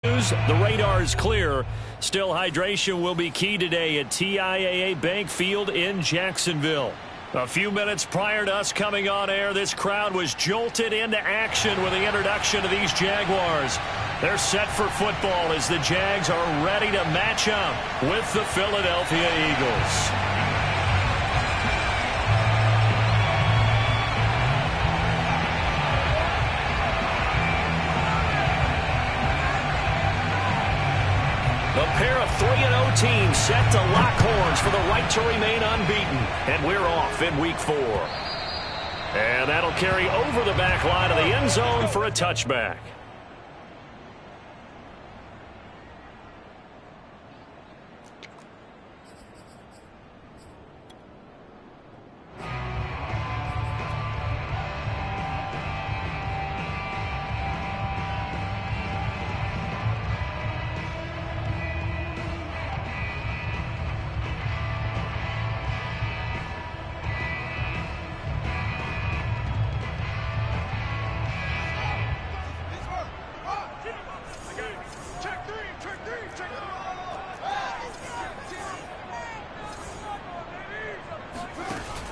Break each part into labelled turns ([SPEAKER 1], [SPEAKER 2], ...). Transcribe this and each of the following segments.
[SPEAKER 1] The radar is clear. Still, hydration will be key today at TIAA Bank Field in Jacksonville. A few minutes prior to us coming on air, this crowd was jolted into action with the introduction of these Jaguars. They're set for football as the Jags are ready to match up with the Philadelphia Eagles. A pair of 3-0 teams set to lock horns for the right to remain unbeaten. And we're off in week 4. And that'll carry over the back line of the end zone for a touchback.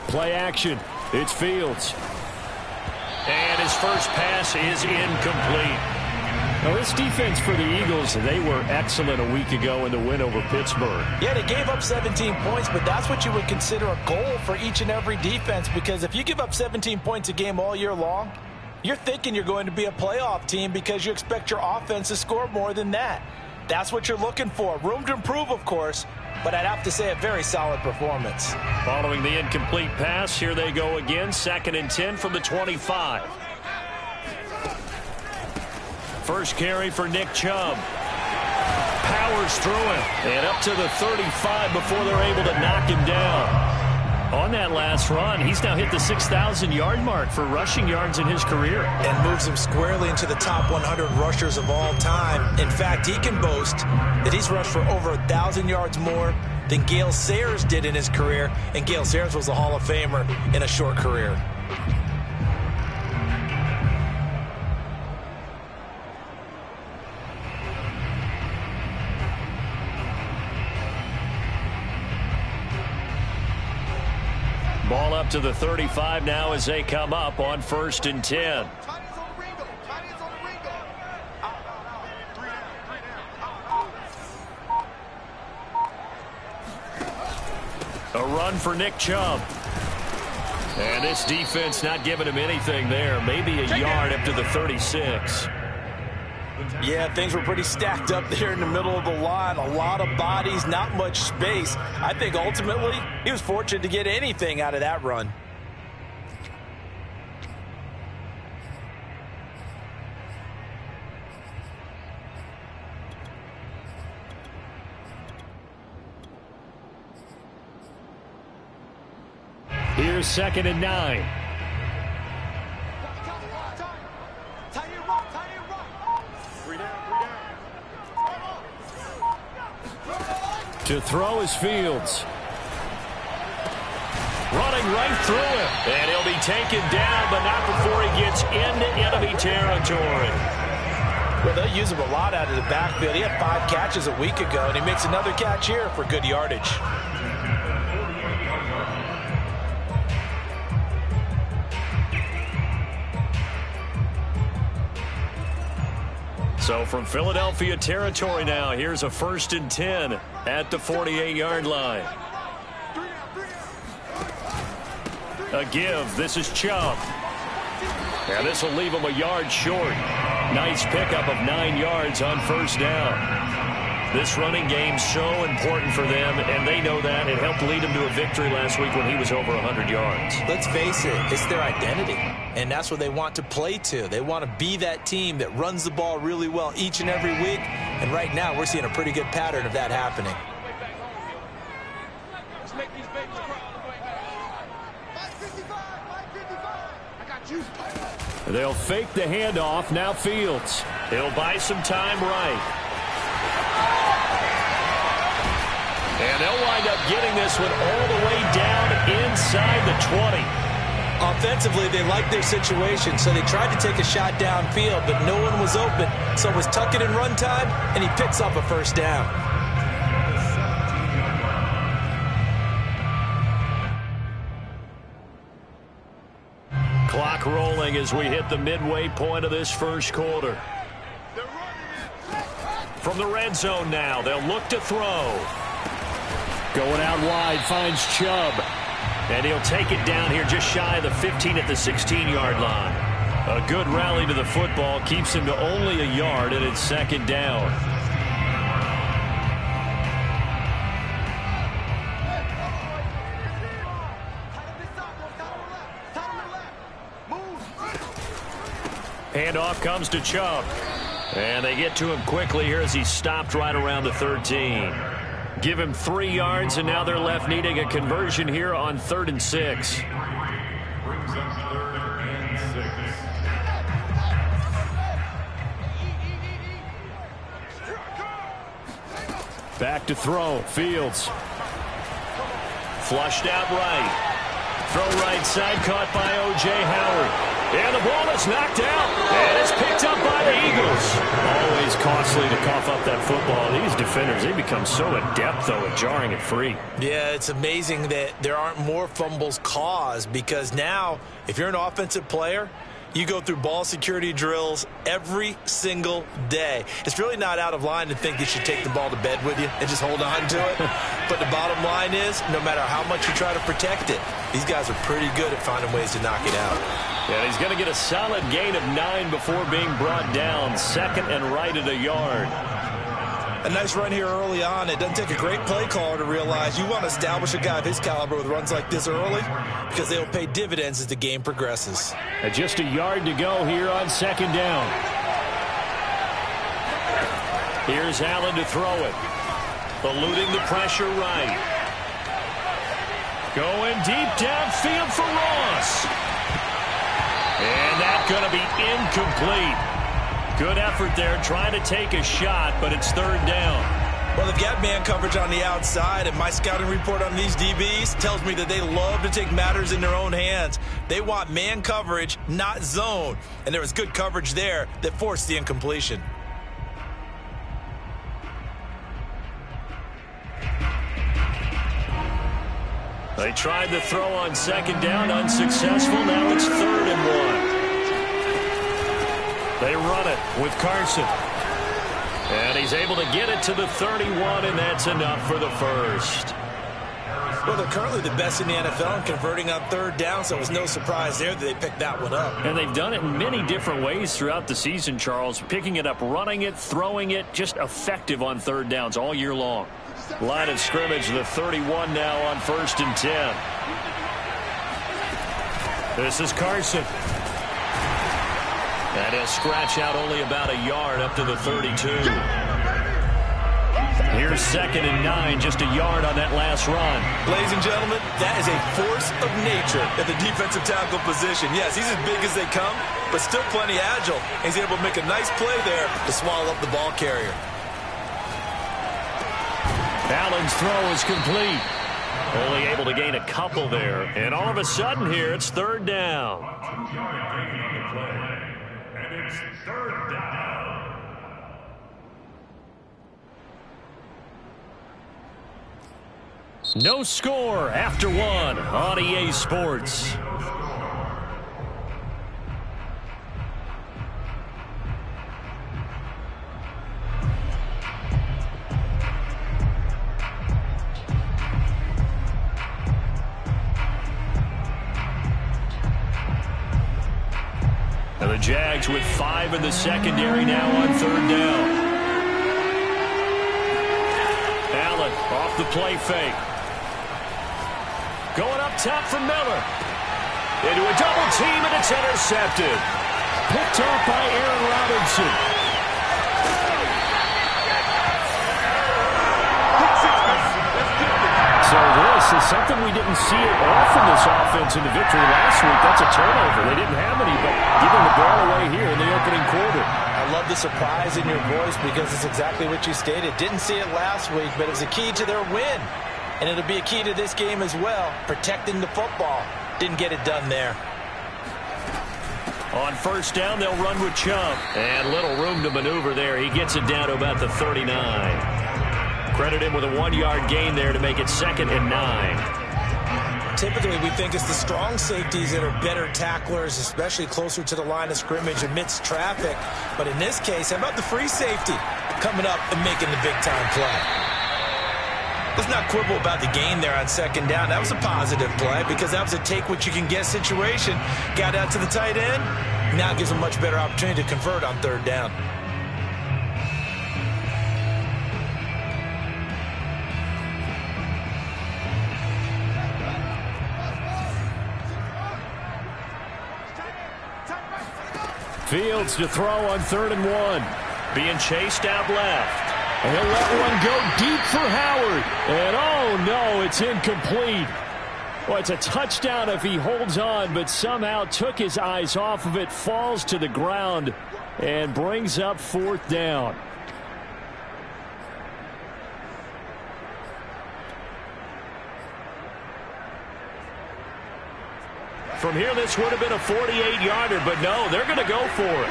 [SPEAKER 1] Play action. It's Fields. And his first pass is incomplete. Now, this defense for the Eagles, they were excellent a week ago in the win over Pittsburgh.
[SPEAKER 2] Yeah, they gave up 17 points, but that's what you would consider a goal for each and every defense, because if you give up 17 points a game all year long, you're thinking you're going to be a playoff team because you expect your offense to score more than that. That's what you're looking for. Room to improve, of course, but I'd have to say a very solid performance.
[SPEAKER 1] Following the incomplete pass, here they go again. 2nd and 10 from the 25. First carry for Nick Chubb. Powers through him. And up to the 35 before they're able to knock him down. On that last run, he's now hit the 6,000-yard mark for rushing yards in his career.
[SPEAKER 2] And moves him squarely into the top 100 rushers of all time. In fact, he can boast that he's rushed for over 1,000 yards more than Gale Sayers did in his career. And Gale Sayers was a Hall of Famer in a short career.
[SPEAKER 1] Ball up to the 35 now as they come up on 1st and 10. A run for Nick Chubb. And this defense not giving him anything there. Maybe a yard up to the 36.
[SPEAKER 2] Yeah, things were pretty stacked up there in the middle of the line. A lot of bodies, not much space. I think ultimately he was fortunate to get anything out of that run.
[SPEAKER 1] Here's 2nd and 9. To throw is Fields. Running right through him. And he'll be taken down, but not before he gets into enemy territory.
[SPEAKER 2] Well, they'll use him a lot out of the backfield. He had 5 catches a week ago, and he makes another catch here for good yardage.
[SPEAKER 1] So from Philadelphia territory now, here's a 1st and 10 at the 48-yard line. A give. This is Chubb. And this will leave him a yard short. Nice pickup of 9 yards on 1st down. This running game's so important for them, and they know that. It helped lead them to a victory last week when he was over 100 yards.
[SPEAKER 2] Let's face it, it's their identity, and that's what they want to play to. They want to be that team that runs the ball really well each and every week, and right now we're seeing a pretty good pattern of that happening.
[SPEAKER 1] They'll fake the handoff. Now Fields. He'll buy some time right. And they'll wind up getting this one all the way down inside the 20.
[SPEAKER 2] Offensively, they liked their situation, so they tried to take a shot downfield, but no one was open. So it was tuck it in run time, and he picks up a first down.
[SPEAKER 1] Clock rolling as we hit the midway point of this first quarter. From the red zone now, they'll look to throw. Going out wide, finds Chubb. And he'll take it down here just shy of the 15 at the 16-yard line. A good rally to the football keeps him to only a yard, and it's second down. Handoff comes to Chubb. And they get to him quickly here as he stopped right around the 13. Give him 3 yards, and now they're left needing a conversion here on 3rd and 6. Back to throw. Fields. Flushed out right. Throw right side, caught by O.J. Howard. And the ball is knocked out, and it's picked up by the Eagles. Always costly to cough up that football. These defenders, they become so adept, though, at jarring it free.
[SPEAKER 2] Yeah, it's amazing that there aren't more fumbles caused, because now, if you're an offensive player, you go through ball security drills every single day. It's really not out of line to think you should take the ball to bed with you and just hold on to it. But the bottom line is, no matter how much you try to protect it, these guys are pretty good at finding ways to knock it out.
[SPEAKER 1] Yeah, he's going to get a solid gain of 9 before being brought down. Second and right at a yard.
[SPEAKER 2] A nice run here early on. It doesn't take a great play caller to realize you want to establish a guy of his caliber with runs like this early, because they'll pay dividends as the game progresses.
[SPEAKER 1] And just a yard to go here on second down. Here's Allen to throw it. Eluding the pressure right. Going deep downfield for Ross. And that's going to be incomplete. Good effort there, trying to take a shot, but it's 3rd down.
[SPEAKER 2] Well, they've got man coverage on the outside, and my scouting report on these DBs tells me that they love to take matters in their own hands. They want man coverage, not zone. And there was good coverage there that forced the incompletion.
[SPEAKER 1] They tried the throw on second down, unsuccessful. Now it's 3rd and 1. They run it with Carson. And he's able to get it to the 31, and that's enough for the first.
[SPEAKER 2] Well, they're currently the best in the NFL in converting on 3rd down, so it was no surprise there that they picked that one up.
[SPEAKER 1] And they've done it in many different ways throughout the season, Charles. Picking it up, running it, throwing it, just effective on 3rd downs all year long. Line of scrimmage, the 31 now on 1st and 10. This is Carson. And he'll scratch out only about a yard up to the 32. Here's 2nd and 9, just a yard on that last run.
[SPEAKER 2] Ladies and gentlemen, that is a force of nature at the defensive tackle position. Yes, he's as big as they come, but still plenty agile. He's able to make a nice play there to swallow up the ball carrier.
[SPEAKER 1] Allen's throw is complete. Only able to gain a couple there. And all of a sudden here, it's 3rd down. And it's 3rd down. No score after 1 on EA Sports. And the Jags with 5 in the secondary now on 3rd down. Allen off the play fake. Going up top for Miller. Into a double team, and it's intercepted. Picked off by Aaron Robinson. So this is something we didn't see it often this offense in the victory last week. That's a turnover. They didn't have any, but giving the ball away here in the opening quarter.
[SPEAKER 2] I love the surprise in your voice because it's exactly what you stated. Didn't see it last week, but it was a key to their win. And it'll be a key to this game as well, protecting the football. Didn't get it done there.
[SPEAKER 1] On first down, they'll run with Chubb. And little room to maneuver there. He gets it down to about the 39. Credit him with a 1-yard gain there to make it 2nd and 9.
[SPEAKER 2] Typically, we think it's the strong safeties that are better tacklers, especially closer to the line of scrimmage amidst traffic. But in this case, how about the free safety coming up and making the big-time play? Let's not quibble about the gain there on 2nd down. That was a positive play because that was a take-what-you-can-get situation. Got out to the tight end. Now it gives them a much better opportunity to convert on 3rd down.
[SPEAKER 1] Fields to throw on 3rd and 1. Being chased out left. And he'll let one go deep for Howard. And oh no, it's incomplete. Well, it's a touchdown if he holds on, but somehow took his eyes off of it, falls to the ground, and brings up 4th down. From here, this would have been a 48-yarder, but no, they're going to go for it.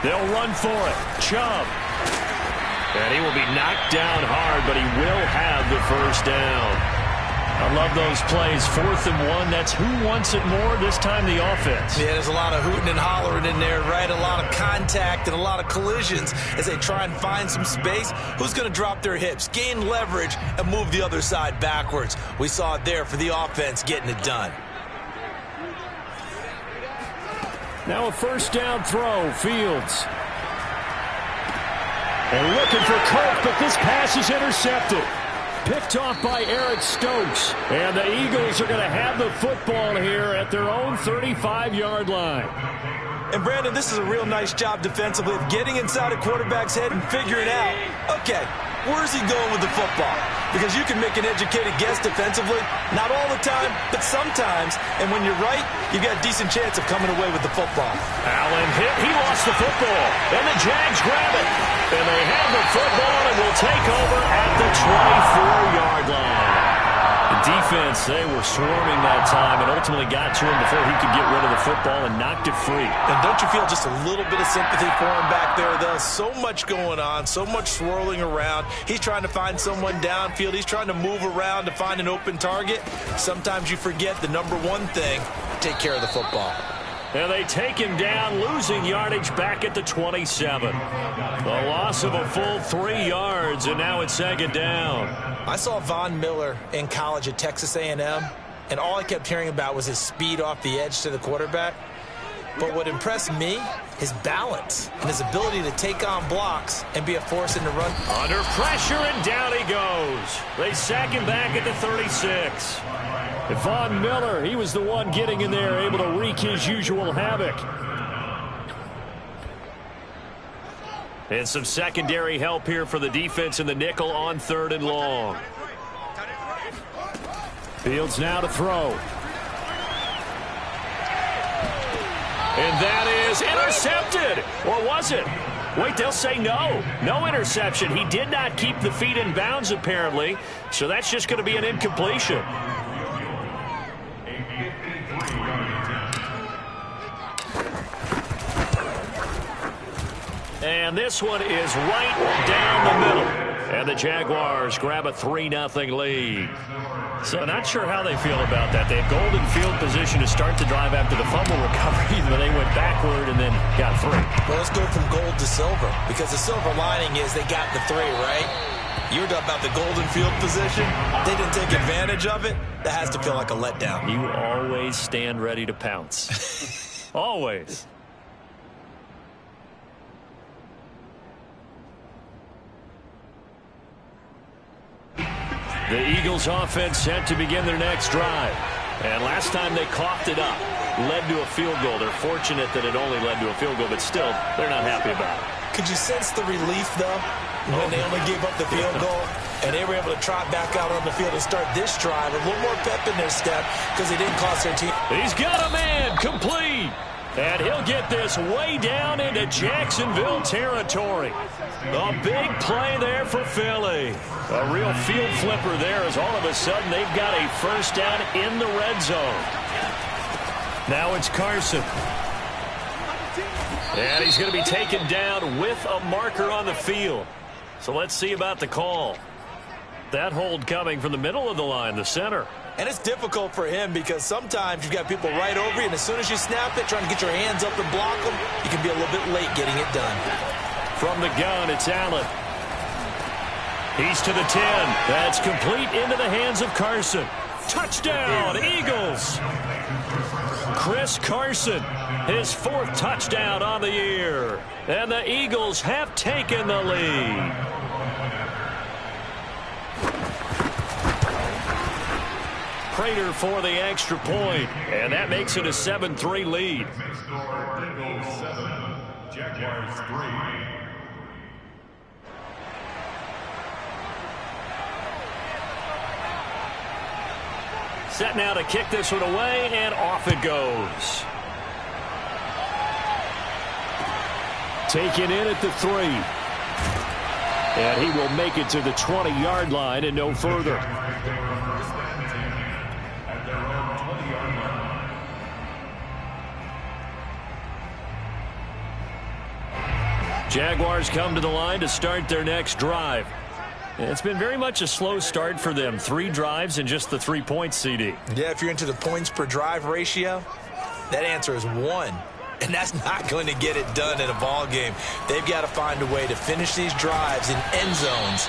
[SPEAKER 1] They'll run for it. Chubb. And he will be knocked down hard, but he will have the first down. I love those plays. 4th and 1. That's who wants it more, this time the offense.
[SPEAKER 2] Yeah, there's a lot of hooting and hollering in there, right? A lot of contact and a lot of collisions as they try and find some space. Who's going to drop their hips, gain leverage, and move the other side backwards? We saw it there for the offense getting it done.
[SPEAKER 1] Now a first down throw, Fields. And looking for Kirk, but this pass is intercepted. Picked off by Eric Stokes. And the Eagles are going to have the football here at their own 35-yard line.
[SPEAKER 2] And, Brandon, this is a real nice job defensively of getting inside a quarterback's head and figuring out, okay, where's he going with the football? Because you can make an educated guess defensively, not all the time, but sometimes. And when you're right, you've got a decent chance of coming away with the football.
[SPEAKER 1] Allen hit. He lost the football. And the Jags grab it. And they have the football and will take over at the 24-yard line. The defense, they were swarming that time and ultimately got to him before he could get rid of the football and knocked it free.
[SPEAKER 2] And don't you feel just a little bit of sympathy for him back there, though? So much going on, so much swirling around. He's trying to find someone downfield. He's trying to move around to find an open target. Sometimes you forget the number one thing, take care of the football.
[SPEAKER 1] And they take him down, losing yardage back at the 27. A loss of a full 3 yards, and now it's 2nd down.
[SPEAKER 2] I saw Von Miller in college at Texas A&M, and all I kept hearing about was his speed off the edge to the quarterback. But what impressed me, his balance and his ability to take on blocks and be a force in the run.
[SPEAKER 1] Under pressure, and down he goes. They sack him back at the 36. And Von Miller, he was the one getting in there, able to wreak his usual havoc. And some secondary help here for the defense in the nickel on 3rd and long. Fields now to throw. And that is intercepted. Or was it? Wait, they'll say no. No interception. He did not keep the feet in bounds, apparently. So that's just going to be an incompletion. And this one is right down the middle. And the Jaguars grab a 3-0 lead. So not sure how they feel about that. They had golden field position to start the drive after the fumble recovery, but they went backward and then got 3.
[SPEAKER 2] Well, let's go from gold to silver, because the silver lining is they got the 3, right? You were talking about the golden field position. They didn't take advantage of it. That has to feel like a letdown.
[SPEAKER 1] You always stand ready to pounce. Always. The Eagles offense set to begin their next drive. And last time they coughed it up, led to a field goal. They're fortunate that it only led to a field goal, but still, they're not happy about it.
[SPEAKER 2] Could you sense the relief, though, when they only gave up the field goal and they were able to trot back out on the field and start this drive, a little more pep in their step because they didn't cost their team.
[SPEAKER 1] He's got a man, complete. And he'll get this way down into Jacksonville territory. A big play there for Philly. A real field flipper there as all of a sudden they've got a first down in the red zone. Now it's Carson. And he's going to be taken down with a marker on the field. So let's see about the call. That hold coming from the middle of the line, the center.
[SPEAKER 2] And it's difficult for him because sometimes you've got people right over you, and as soon as you snap it, trying to get your hands up and block them, you can be a little bit late getting it done.
[SPEAKER 1] From the gun, it's Allen. He's to the 10. That's complete into the hands of Carson. Touchdown, Eagles. Chris Carson, his 4th touchdown on the year. And the Eagles have taken the lead. Prater for the extra point, and that makes it a 7-3 lead.
[SPEAKER 3] Jaguars 3.
[SPEAKER 1] Set now to kick this one away, and off it goes. Taken in at the 3. And he will make it to the 20-yard line and no further. Jaguars come to the line to start their next drive. It's been very much a slow start for them. 3 drives and just the 3 points, CD.
[SPEAKER 2] Yeah, if you're into the points per drive ratio, that answer is 1. And that's not going to get it done in a ball game. They've got to find a way to finish these drives in end zones,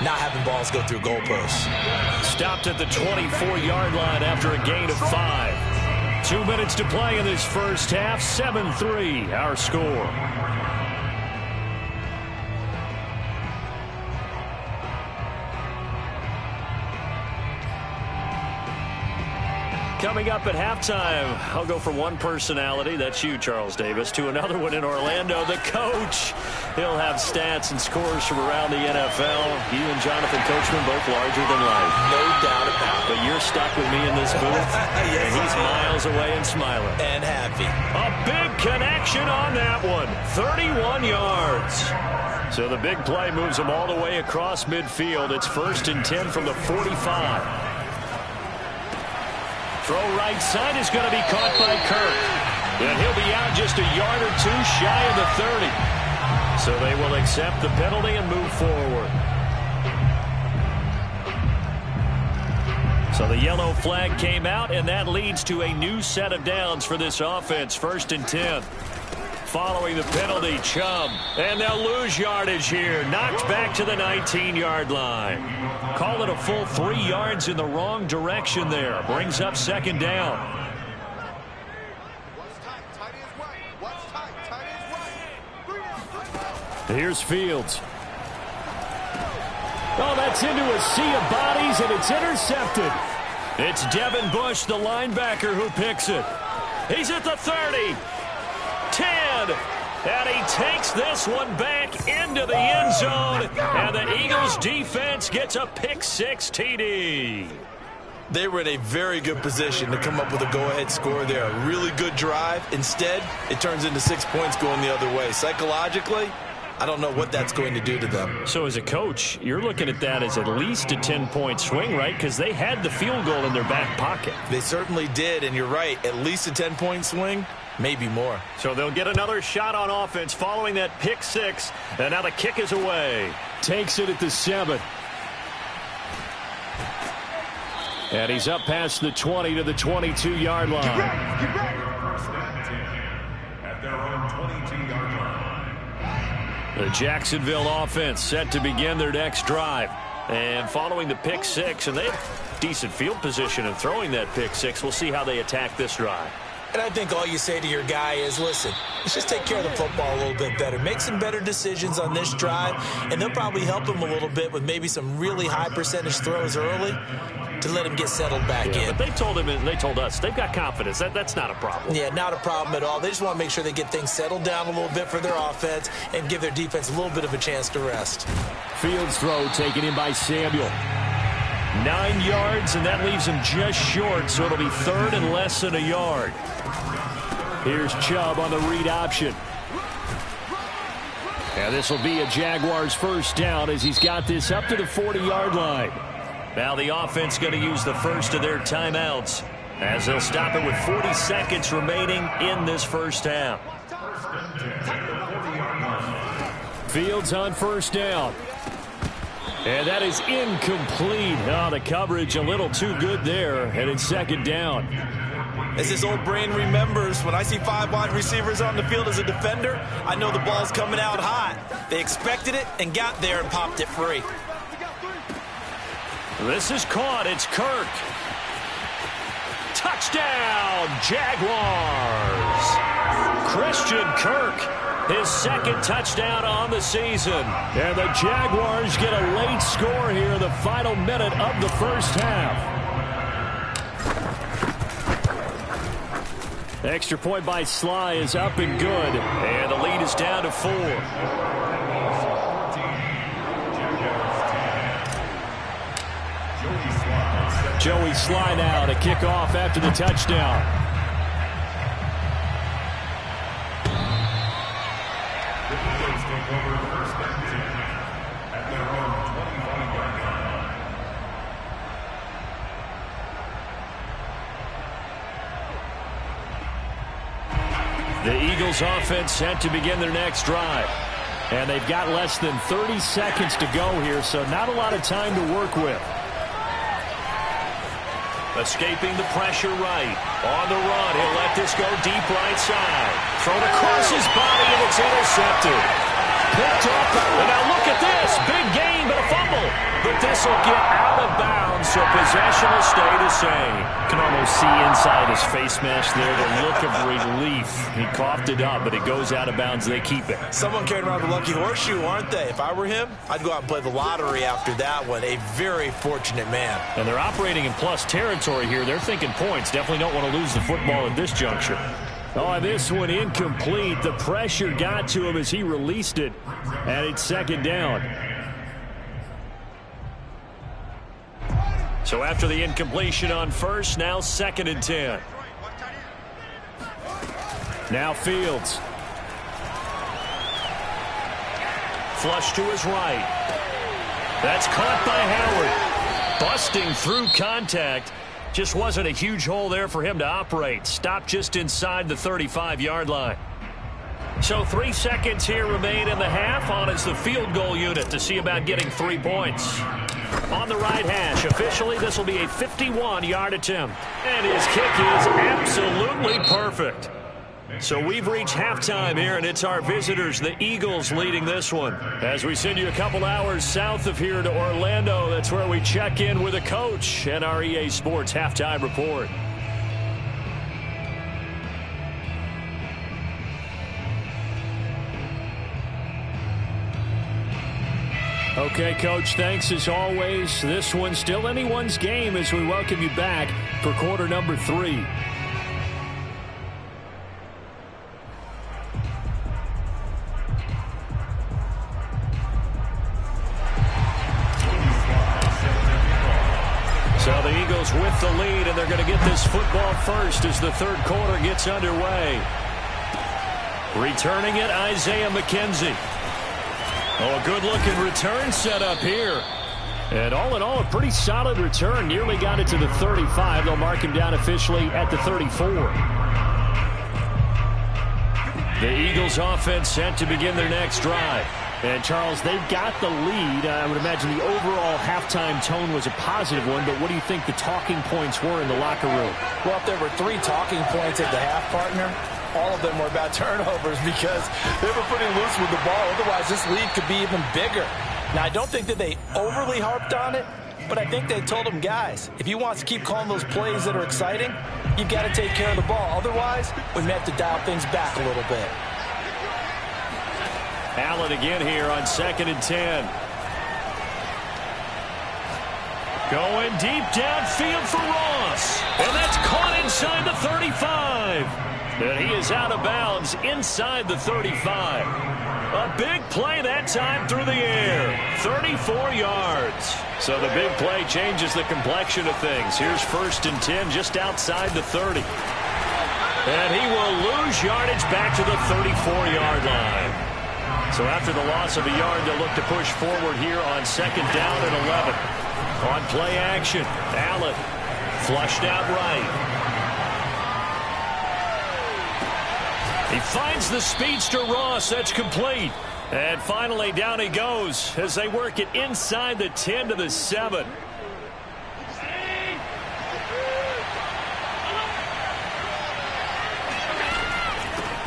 [SPEAKER 2] not having balls go through goalposts.
[SPEAKER 1] Stopped at the 24-yard line after a gain of 5. 2 minutes to play in this first half. 7-3, our score. Coming up at halftime, I'll go from one personality, that's you, Charles Davis, to another one in Orlando, the coach. He'll have stats and scores from around the NFL. You and Jonathan Coachman both larger than life.
[SPEAKER 2] No doubt about it.
[SPEAKER 1] But you're stuck with me in this booth,
[SPEAKER 2] Yes,
[SPEAKER 1] and he's miles away and smiling.
[SPEAKER 2] And happy.
[SPEAKER 1] A big connection on that one, 31 yards. So the big play moves him all the way across midfield. It's 1st and 10 from the 45. Throw right side is going to be caught by Kirk. And he'll be out just a yard or 2 shy of the 30. So they will accept the penalty and move forward. So the yellow flag came out, and that leads to a new set of downs for this offense. 1st and 10. Following the penalty, Chubb. And they'll lose yardage here. Knocked back to the 19-yard line. Call it a full 3 yards in the wrong direction there. Brings up 2nd down. Here's Fields. Oh, that's into a sea of bodies, and it's intercepted. It's Devin Bush, the linebacker, who picks it. He's at the 30. 10, and he takes this one back into the end zone, and the Eagles defense gets a pick-6 TD.
[SPEAKER 2] They were in a very good position to come up with a go-ahead score there. A really good drive. Instead, it turns into 6 points going the other way. Psychologically, I don't know what that's going to do to them.
[SPEAKER 1] So as a coach, you're looking at that as at least a 10-point swing, right? Because they had the field goal in their back pocket.
[SPEAKER 2] They certainly did, and you're right. At least a 10-point swing. Maybe more.
[SPEAKER 1] So they'll get another shot on offense following that pick-6. And now the kick is away. Takes it at the 7. And he's up past the 20 to the 22-yard line.
[SPEAKER 3] Get ready. At their own 22-yard line.
[SPEAKER 1] The Jacksonville offense set to begin their next drive. And following the pick-6, and they have decent field position in throwing that pick-6. We'll see how they attack this drive.
[SPEAKER 2] And I think all you say to your guy is, listen, let's just take care of the football a little bit better. Make some better decisions on this drive, and they'll probably help him a little bit with maybe some really high percentage throws early to let him get settled back in.
[SPEAKER 1] But they told him, and they told us, they've got confidence. That's not a problem.
[SPEAKER 2] Yeah, not a problem at all. They just want to make sure they get things settled down a little bit for their offense and give their defense a little bit of a chance to rest.
[SPEAKER 1] Fields throw taken in by Samuel. 9 yards, and that leaves him just short, so it'll be 3rd and less than a yard. Here's Chubb on the read option. And this will be a Jaguars first down as he's got this up to the 40-yard line. Now the offense going to use the first of their timeouts as they'll stop it with 40 seconds remaining in this first half. Fields on first down. And that is incomplete. Oh, the coverage a little too good there, and it's second down.
[SPEAKER 2] As his old brain remembers, when I see 5 wide receivers on the field as a defender, I know the ball's coming out hot. They expected it and got there and popped it free.
[SPEAKER 1] This is caught. It's Kirk. Touchdown, Jaguars. Christian Kirk, his second touchdown on the season. And the Jaguars get a late score here in the final minute of the first half. Extra point by Sly is up and good. And the lead is down to 4. Joey Sly now to kick off after the touchdown. The Eagles offense set to begin their next drive. And they've got less than 30 seconds to go here, so not a lot of time to work with. Escaping the pressure right. On the run, he'll let this go deep right side. Thrown across his body, and it's intercepted. Picked up, and now look at this. Big gain, but a fumble. But this will get out of bounds, so possession will stay the same. You can almost see inside his face mask there the look of relief. He coughed it up, but it goes out of bounds. They keep it.
[SPEAKER 2] Someone carried around the lucky horseshoe, aren't they? If I were him, I'd go out and play the lottery after that one. A very fortunate man.
[SPEAKER 1] And they're operating in plus territory here. They're thinking points. Definitely don't want to lose the football at this juncture. Oh, this one incomplete. The pressure got to him as he released it. And it's second down. So after the incompletion on first, now second and 10. Now Fields. Flush to his right. That's caught by Howard. Busting through contact. Just wasn't a huge hole there for him to operate. Stopped just inside the 35-yard line. So 3 seconds here remain in the half. On is the field goal unit to see about getting 3 points. On the right hash, officially this will be a 51-yard attempt. And his kick is absolutely perfect. So we've reached halftime here, and it's our visitors, the Eagles, leading this one. As we send you a couple hours south of here to Orlando, that's where we check in with a coach and our EA Sports Halftime Report. Okay, Coach, thanks as always. This one's still anyone's game as we welcome you back for quarter number 3. So the Eagles with the lead, and they're going to get this football first as the third quarter gets underway. Returning it, Isaiah McKenzie. Oh, a good-looking return set up here. And all in all, a pretty solid return. Nearly got it to the 35. They'll mark him down officially at the 34. The Eagles offense set to begin their next drive. And, Charles, they've got the lead. I would imagine the overall halftime tone was a positive one, but what do you think the talking points were in the locker room?
[SPEAKER 2] Well, if there were 3 talking points at the half, partner, all of them were about turnovers because they were pretty loose with the ball. Otherwise, this lead could be even bigger. Now, I don't think that they overly harped on it, but I think they told them, guys, if you want to keep calling those plays that are exciting, you've got to take care of the ball. Otherwise, we may have to dial things back a little bit.
[SPEAKER 1] Allen again here on second and 10. Going deep downfield for Ross. And that's caught inside the 35. And he is out of bounds inside the 35. A big play that time through the air. 34 yards. So the big play changes the complexion of things. Here's first and 10 just outside the 30. And he will lose yardage back to the 34-yard line. So after the loss of a yard, they'll look to push forward here on 2nd down and 11. On play action, Allen flushed out right. He finds the speedster Ross. That's complete. And finally down he goes as they work it inside the 10 to the 7.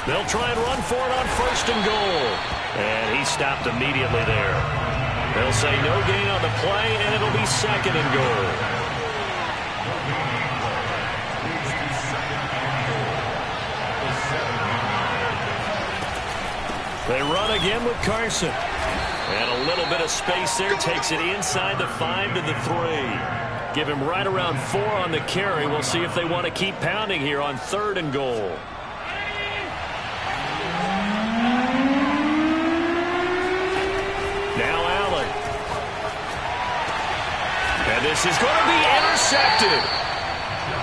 [SPEAKER 1] They'll try and run for it on 1st and goal. And he stopped immediately there. They'll say no gain on the play, and it'll be 2nd and goal. They run again with Carson. And a little bit of space there takes it inside the 5 to the 3. Give him right around 4 on the carry. We'll see if they want to keep pounding here on 3rd and goal. Now Allen. And this is going to be intercepted.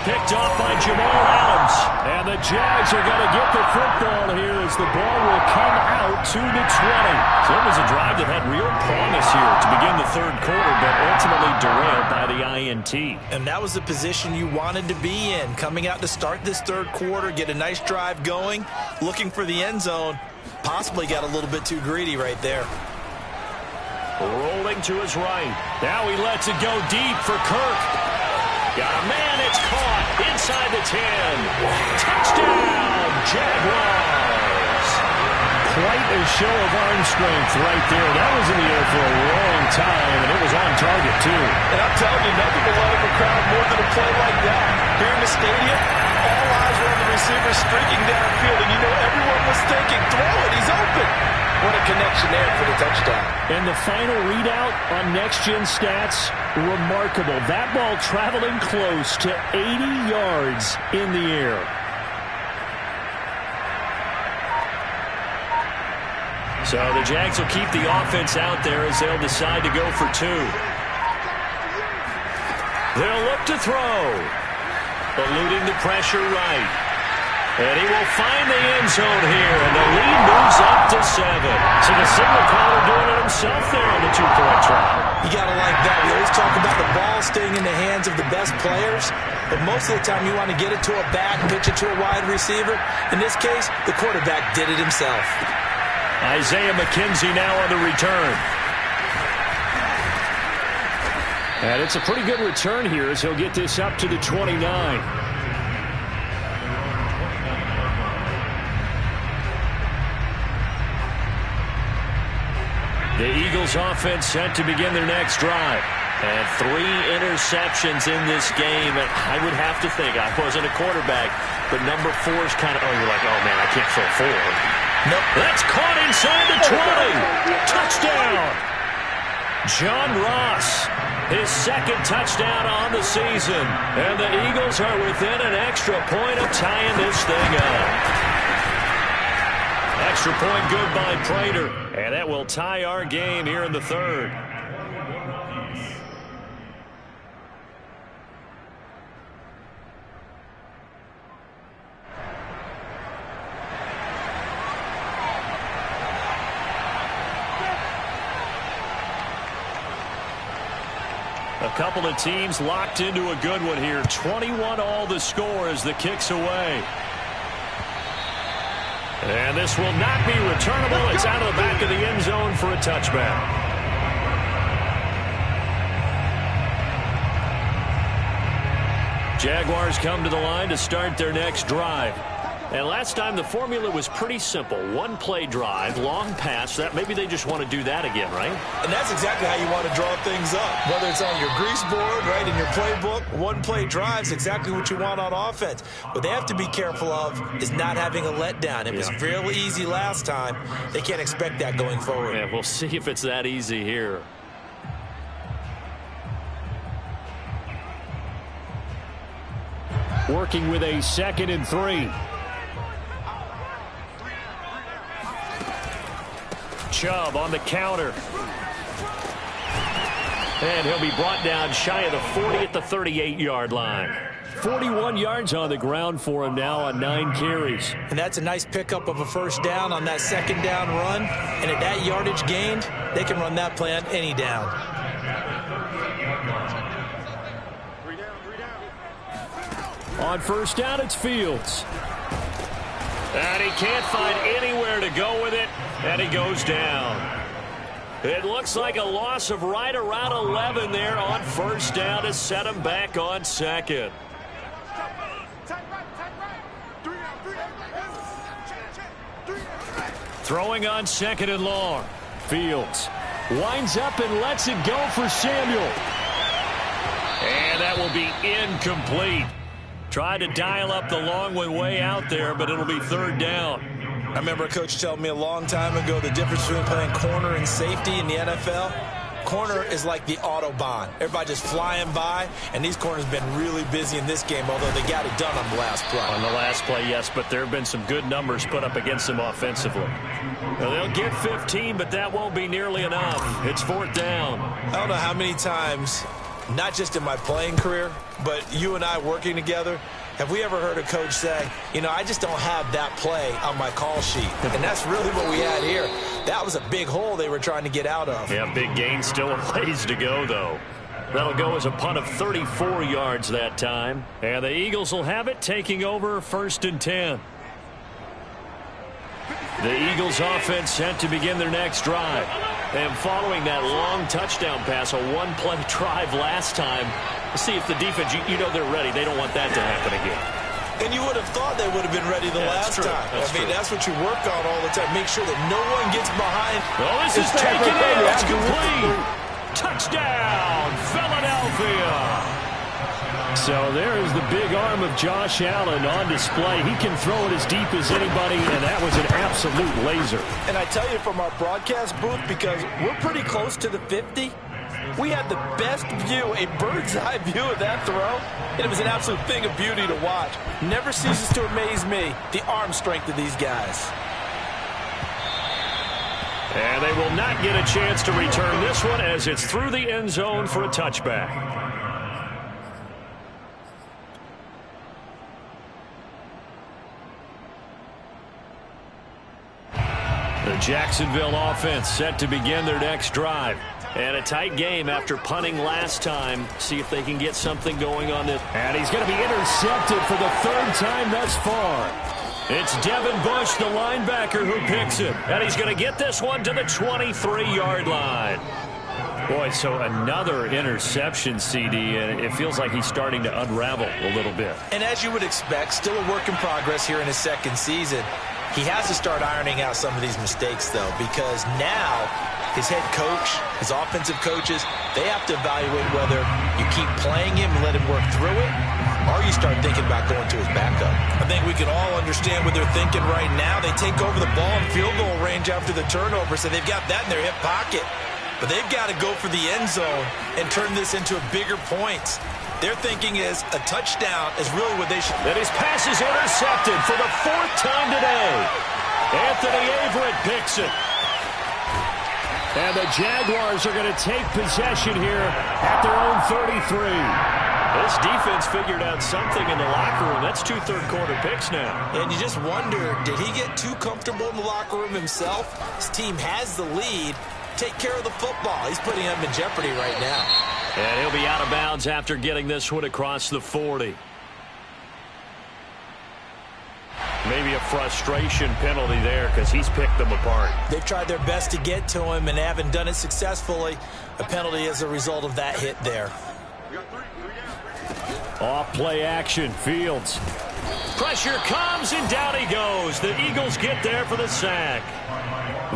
[SPEAKER 1] Picked off by Jamal Adams. And the Jags are going to get the football here as the ball will come out to the 20. So it was a drive that had real promise here to begin the 3rd quarter, but ultimately derailed by the INT.
[SPEAKER 2] And that was the position you wanted to be in. Coming out to start this 3rd quarter, get a nice drive going, looking for the end zone. Possibly got a little bit too greedy right there.
[SPEAKER 1] Rolling to his right. Now he lets it go deep for Kirk. Got a man, it's caught inside the 10. Touchdown, Jaguars. Quite a show of arm strength right there. That was in the air for a long time, and it was on target, too.
[SPEAKER 2] And I'm telling you, nothing will light up a crowd more than a play like that. Here in the stadium, all eyes were on the receiver streaking downfield, and you know everyone was thinking, throw it, he's open. What a connection there for the touchdown.
[SPEAKER 1] And the final readout on Next Gen Stats, remarkable. That ball traveling close to 80 yards in the air. So the Jags will keep the offense out there as they'll decide to go for 2. They'll look to throw. Eluding the pressure right. And he will find the end zone here, and the lead moves up to 7. So the signal caller doing it himself there on the 2-point try.
[SPEAKER 2] You got to like that. We always talk about the ball staying in the hands of the best players, but most of the time you want to get it to a back, pitch it to a wide receiver. In this case, the quarterback did it himself.
[SPEAKER 1] Isaiah McKenzie now on the return. And it's a pretty good return here as he'll get this up to the 29. The Eagles offense set to begin their next drive. And 3 interceptions in this game. And I would have to think, I wasn't a quarterback, but number 4 is kind of, oh, you're like, oh, man, I can't throw 4.
[SPEAKER 2] Nope.
[SPEAKER 1] That's caught inside the 20. Touchdown. John Ross, his 2nd touchdown on the season. And the Eagles are within an extra point of tying this thing up. Extra point good by Prater. And that will tie our game here in the 3rd. A couple of teams locked into a good one here. 21 all the score as the kick's away. And this will not be returnable. It's out of the back of the end zone for a touchback. Jaguars come to the line to start their next drive. And last time the formula was pretty simple. 1-play drive, long pass. That maybe they just want to do that again, right?
[SPEAKER 2] And that's exactly how you want to draw things up. Whether it's on your grease board, right, in your playbook, 1-play drives exactly what you want on offense. What they have to be careful of is not having a letdown. It was real easy last time. They can't expect that going forward.
[SPEAKER 1] Yeah, we'll see if it's that easy here. Working with a 2nd and 3. Chubb on the counter. And he'll be brought down shy of the 40 at the 38-yard line. 41 yards on the ground for him now on 9 carries.
[SPEAKER 2] And that's a nice pickup of a first down on that second down run. And at that yardage gained, they can run that play on any down.
[SPEAKER 1] On first down, it's Fields. And he can't find anywhere to go with it, and he goes down. It looks like a loss of right around 11 there on first down to set him back on second. Throwing on second and long. Fields winds up and lets it go for Samuel. And that will be incomplete. Tried to dial up the long one way out there, but it'll be third down.
[SPEAKER 2] I remember a coach telling me a long time ago the difference between playing corner and safety in the NFL. Corner is like the Autobahn. Everybody just flying by, and these corners have been really busy in this game, although they got it done on the last play.
[SPEAKER 1] On the last play, yes, but there have been some good numbers put up against them offensively. Now, they'll get 15, but that won't be nearly enough. It's fourth down.
[SPEAKER 2] I don't know how many times, not just in my playing career, but you and I working together, have we ever heard a coach say, you know, I just don't have that play on my call sheet? And that's really what we had here. That was a big hole they were trying to get out of.
[SPEAKER 1] Yeah, big gain, still a ways to go, though. That'll go as a punt of 34 yards that time. And the Eagles will have it, taking over first and 10. The Eagles offense set to begin their next drive. And following that long touchdown pass, a one-play drive last time, let's see if the defense, you know they're ready. They don't want that to happen again.
[SPEAKER 2] And you would have thought they would have been ready the last time. That's what you work on all the time. Make sure that no one gets behind.
[SPEAKER 1] Oh, this is taken in. It's complete. Touchdown, Philadelphia. So there is the big arm of Josh Allen on display. He can throw it as deep as anybody, and that was an absolute laser.
[SPEAKER 2] And I tell you from our broadcast booth, because we're pretty close to the 50, we had the best view, a bird's-eye view of that throw, and it was an absolute thing of beauty to watch. Never ceases to amaze me, the arm strength of these guys.
[SPEAKER 1] And they will not get a chance to return this one as it's through the end zone for a touchback. The Jacksonville offense set to begin their next drive. And a tight game after punting last time. See if they can get something going on this. And he's going to be intercepted for the third time thus far. It's Devin Bush, the linebacker, who picks it. And he's going to get this one to the 23-yard line. Boy, so another interception, CD, and it feels like he's starting to unravel a little bit.
[SPEAKER 2] And as you would expect, still a work in progress here in his second season. He has to start ironing out some of these mistakes, though, because now his head coach, his offensive coaches, they have to evaluate whether you keep playing him and let him work through it, or you start thinking about going to his backup. I think we can all understand what they're thinking right now. They take over the ball in field goal range after the turnover, so they've got that in their hip pocket. But they've got to go for the end zone and turn this into bigger points. Their thinking is a touchdown is really what they should.
[SPEAKER 1] And his pass is intercepted for the fourth time today. Anthony Averett picks it. And the Jaguars are going to take possession here at their own 33. This defense figured out something in the locker room. That's 2 third-quarter picks now.
[SPEAKER 2] And you just wonder, did he get too comfortable in the locker room himself? His team has the lead. Take care of the football. He's putting them in jeopardy right now.
[SPEAKER 1] And he'll be out of bounds after getting this one across the 40. Maybe a frustration penalty there because he's picked them apart.
[SPEAKER 2] They've tried their best to get to him and haven't done it successfully. A penalty as a result of that hit there.
[SPEAKER 1] Off play action, Fields. Pressure comes and down he goes. The Eagles get there for the sack.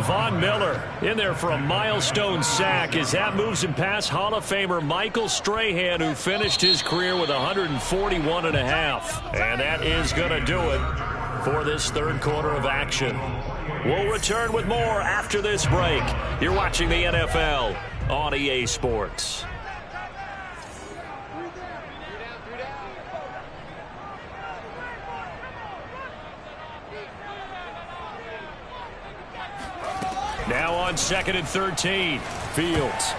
[SPEAKER 1] Von Miller in there for a milestone sack as that moves him past Hall of Famer Michael Strahan, who finished his career with 141.5. And that is going to do it for this third quarter of action. We'll return with more after this break. You're watching the NFL on EA Sports. Now on 2nd and 13. Fields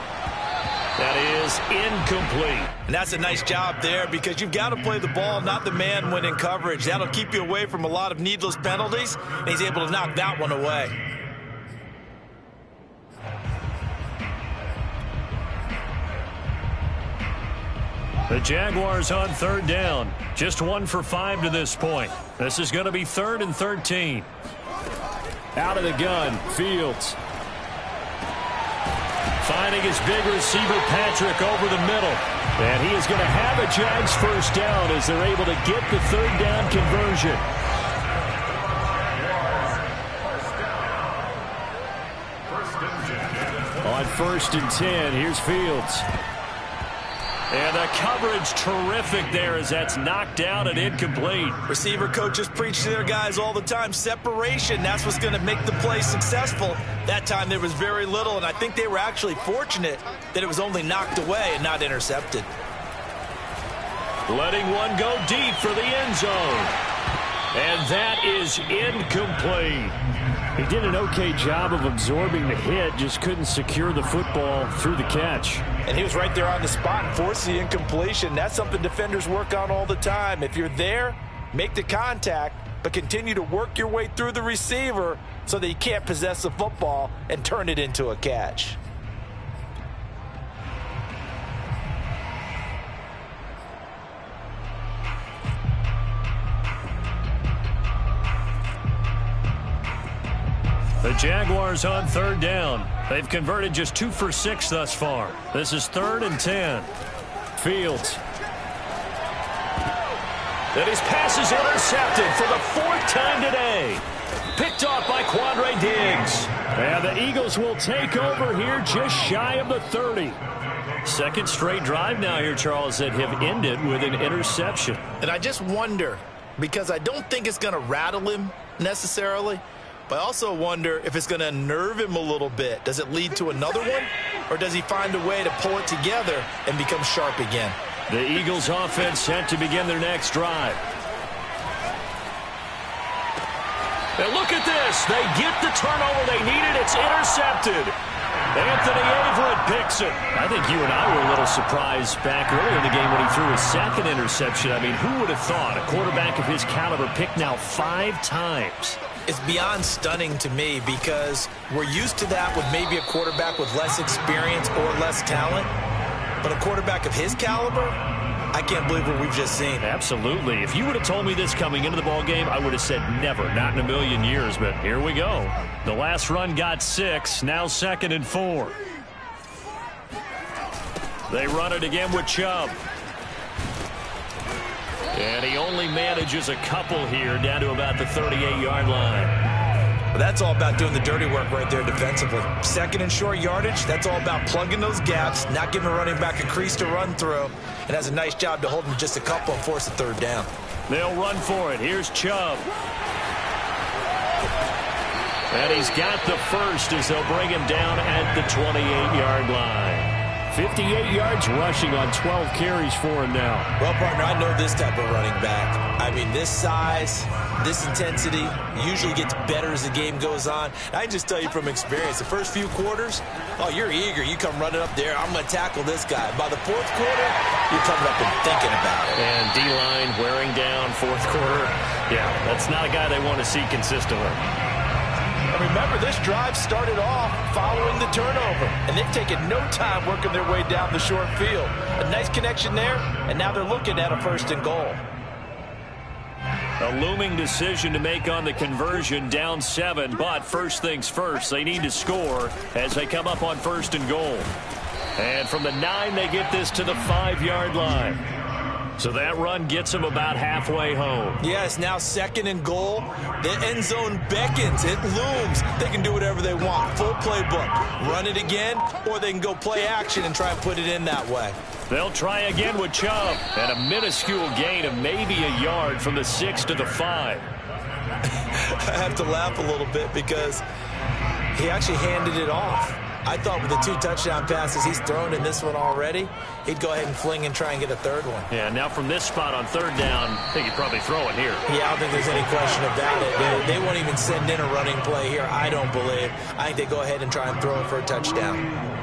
[SPEAKER 1] That is incomplete.
[SPEAKER 2] And that's a nice job there because you've got to play the ball, not the man when in coverage. That'll keep you away from a lot of needless penalties, and he's able to knock that one away.
[SPEAKER 1] The Jaguars on third down. Just 1 for 5 to this point. This is going to be 3rd and 13. Out of the gun, Fields. Finding his big receiver, Patrick, over the middle. And he is going to have a Jags first down as they're able to get the third down conversion. On 1st and 10, here's Fields. And the coverage terrific there as that's knocked out and incomplete.
[SPEAKER 2] Receiver coaches preach to their guys all the time. Separation, that's what's going to make the play successful. That time there was very little, and I think they were actually fortunate that it was only knocked away and not intercepted.
[SPEAKER 1] Letting one go deep for the end zone. And that is incomplete. He did an okay job of absorbing the hit, just couldn't secure the football through the catch.
[SPEAKER 2] And he was right there on the spot and forced the incompletion. That's something defenders work on all the time. If you're there, make the contact, but continue to work your way through the receiver so that you can't possess the football and turn it into a catch.
[SPEAKER 1] The Jaguars on third down. They've converted just 2 for 6 thus far. This is 3rd and 10. Fields. And his pass is intercepted for the 4th time today. Picked off by Quandre Diggs. And the Eagles will take over here just shy of the 30. Second straight drive now here, Charles, that have ended with an interception.
[SPEAKER 2] And I just wonder, because I don't think it's going to rattle him necessarily, but I also wonder if it's going to unnerve him a little bit. Does it lead to another one? Or does he find a way to pull it together and become sharp again?
[SPEAKER 1] The Eagles offense set to begin their next drive. And look at this. They get the turnover they needed. It's intercepted. Anthony Averett picks it. I think you and I were a little surprised back earlier in the game when he threw his second interception. I mean, who would have thought a quarterback of his caliber picked now 5 times?
[SPEAKER 2] It's beyond stunning to me because we're used to that with maybe a quarterback with less experience or less talent. But a quarterback of his caliber, I can't believe what we've just seen.
[SPEAKER 1] Absolutely. If you would have told me this coming into the ballgame, I would have said never, not in a million years. But here we go. The last run got 6, now 2nd and 4. They run it again with Chubb. And he only manages a couple here down to about the 38-yard line.
[SPEAKER 2] But that's all about doing the dirty work right there defensively. 2nd and short yardage, that's all about plugging those gaps, not giving a running back a crease to run through, and has a nice job to hold him just a couple and force a 3rd down.
[SPEAKER 1] They'll run for it. Here's Chubb. And he's got the first as they'll bring him down at the 28-yard line. 58 yards rushing on 12 carries for him now.
[SPEAKER 2] Well, partner, I know this type of running back. I mean, this size, this intensity usually gets better as the game goes on. I can just tell you from experience, the first few quarters, oh, you're eager. You come running up there. I'm going to tackle this guy. By the 4th quarter, you're coming up and thinking about it.
[SPEAKER 1] And D-line wearing down 4th quarter. Yeah, that's not a guy they want to see consistently.
[SPEAKER 2] Remember, this drive started off following the turnover, and they've taken no time working their way down the short field. A nice connection there, and now they're looking at a 1st and goal.
[SPEAKER 1] A looming decision to make on the conversion, down 7, but first things first, they need to score as they come up on 1st and goal. And from the 9, they get this to the 5-yard line. So that run gets them about halfway home.
[SPEAKER 2] Yes, now 2nd and goal. The end zone beckons. It looms. They can do whatever they want. Full playbook. Run it again, or they can go play action and try and put it in that way.
[SPEAKER 1] They'll try again with Chubb. And a minuscule gain of maybe a yard from the 6 to the 5.
[SPEAKER 2] I have to laugh a little bit because he actually handed it off. I thought with the 2 touchdown passes he's thrown in this one already, he'd go ahead and fling and try and get a third one.
[SPEAKER 1] Yeah, now from this spot on third down, I think he'd probably throw it here.
[SPEAKER 2] Yeah, I don't think there's any question about it. They won't even send in a running play here, I don't believe. I think they go ahead and try and throw it for a touchdown.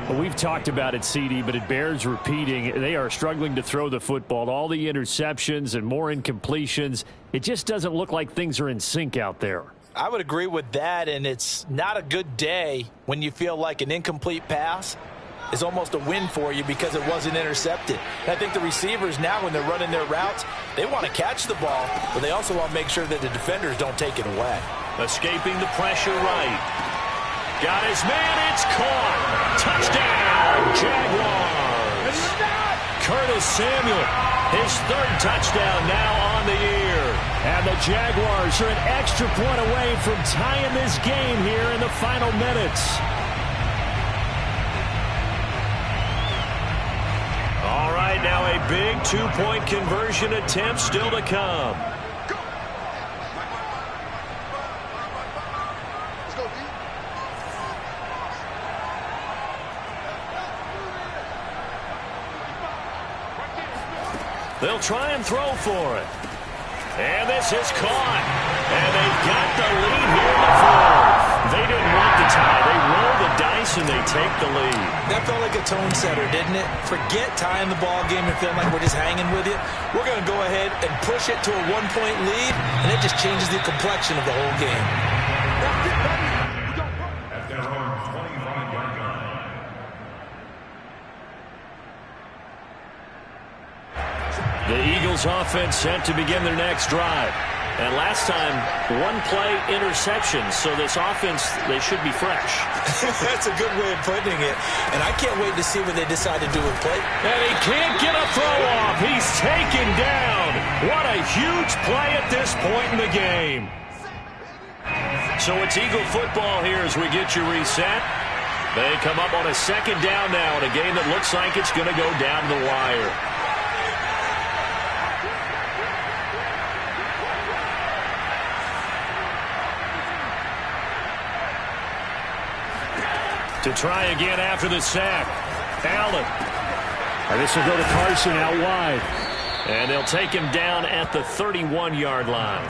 [SPEAKER 1] Well, we've talked about it, CD, but it bears repeating. They are struggling to throw the football. All the interceptions and more incompletions. It just doesn't look like things are in sync out there.
[SPEAKER 2] I would agree with that, and it's not a good day when you feel like an incomplete pass is almost a win for you because it wasn't intercepted. And I think the receivers now, when they're running their routes, they want to catch the ball, but they also want to make sure that the defenders don't take it away.
[SPEAKER 1] Escaping the pressure right. Got his man, it's caught. Touchdown, Jaguars. Curtis Samuel, his 3rd touchdown now on the year. And the Jaguars are an extra point away from tying this game here in the final minutes. All right, now a big 2-point conversion attempt still to come. They'll try and throw for it. And this is caught. And they've got the lead here in the 4th. They didn't want the tie. They roll the dice and they take the lead.
[SPEAKER 2] That felt like a tone setter, didn't it? Forget tying the ball game and feeling like we're just hanging with you. We're going to go ahead and push it to a 1-point lead, and it just changes the complexion of the whole game.
[SPEAKER 3] At their own 25-yard line.
[SPEAKER 1] The Eagles offense set to begin their next drive. And last time, 1-play interception. So this offense, they should be fresh.
[SPEAKER 2] That's a good way of putting it. And I can't wait to see what they decide to do with play.
[SPEAKER 1] And he can't get a throw off. He's taken down. What a huge play at this point in the game. So it's Eagle football here as we get you reset. They come up on a 2nd down now in a game that looks like it's going to go down the wire. To try again after the sack. Allen. And this will go to Carson out wide. And they'll take him down at the 31-yard line.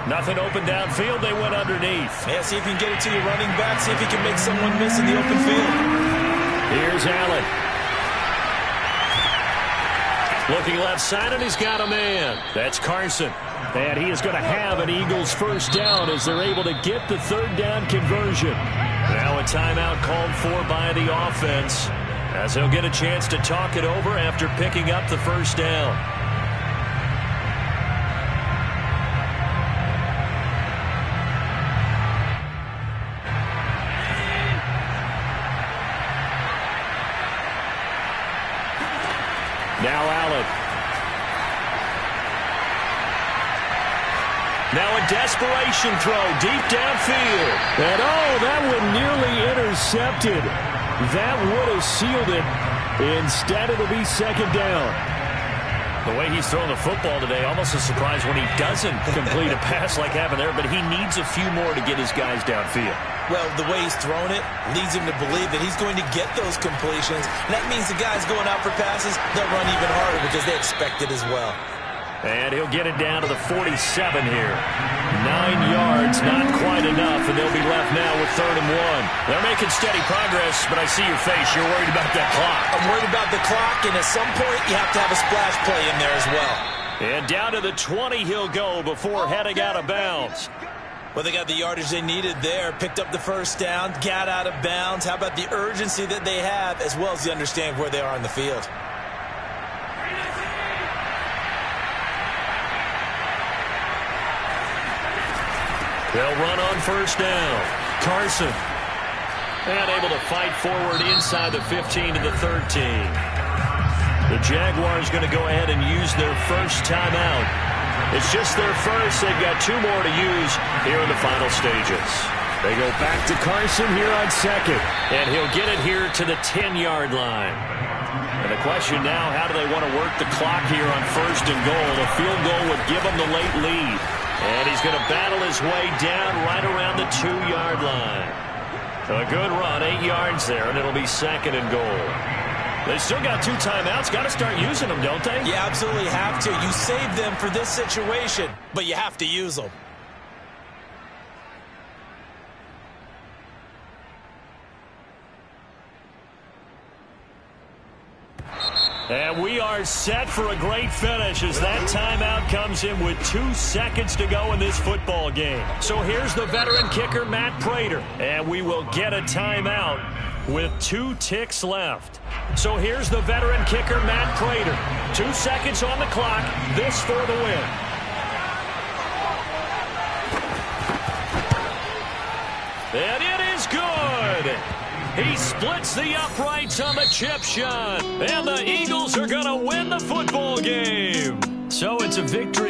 [SPEAKER 1] Nothing open downfield. They went underneath.
[SPEAKER 2] Yeah, see if you can get it to your running back. See if you can make someone miss in the open field.
[SPEAKER 1] Here's Allen. Looking left side, and he's got a man. That's Carson. And he is going to have an Eagles 1st down as they're able to get the 3rd down conversion. Now a timeout called for by the offense as they'll get a chance to talk it over after picking up the 1st down. Now Allen. Now a desperation throw deep downfield. And that one nearly intercepted. That would have sealed it. Instead, it'll be 2nd down. The way he's throwing the football today, almost a surprise when he doesn't complete a pass like happened there, but he needs a few more to get his guys downfield.
[SPEAKER 2] Well, the way he's thrown it leads him to believe that he's going to get those completions. And that means the guys going out for passes, they'll run even harder because they expect it as well.
[SPEAKER 1] And he'll get it down to the 47 here. 9 yards, not quite enough, and they'll be left now with 3rd and 1. They're making steady progress, but I see your face. You're worried about that clock.
[SPEAKER 2] I'm worried about the clock, and at some point you have to have a splash play in there as well.
[SPEAKER 1] And down to the 20 he'll go before heading out of bounds.
[SPEAKER 2] Well, they got the yardage they needed there. Picked up the 1st down, got out of bounds. How about the urgency that they have, as well as the understanding of where they are on the field?
[SPEAKER 1] They'll run on 1st down. Carson. And able to fight forward inside the 15 to the 13. The Jaguars going to go ahead and use their 1st timeout. It's just their 1st. They've got 2 more to use here in the final stages. They go back to Carson here on 2nd. And he'll get it here to the 10-yard line. And the question now, how do they want to work the clock here on 1st and goal? A field goal would give them the late lead. And he's going to battle his way down right around the 2-yard line. A good run, 8 yards there, and it'll be 2nd and goal. They still got 2 timeouts. Got to start using them, don't they?
[SPEAKER 2] You absolutely have to. You save them for this situation, but you have to use them.
[SPEAKER 1] And we are set for a great finish as that timeout comes in with 2 seconds to go in this football game. So here's the veteran kicker, Matt Prater. And we will get a timeout with 2 ticks left. So here's the veteran kicker, Matt Prater. 2 seconds on the clock. This for the win. And it is good. He splits the uprights on the chip shot. And the Eagles are going to win the football game. So it's a victory.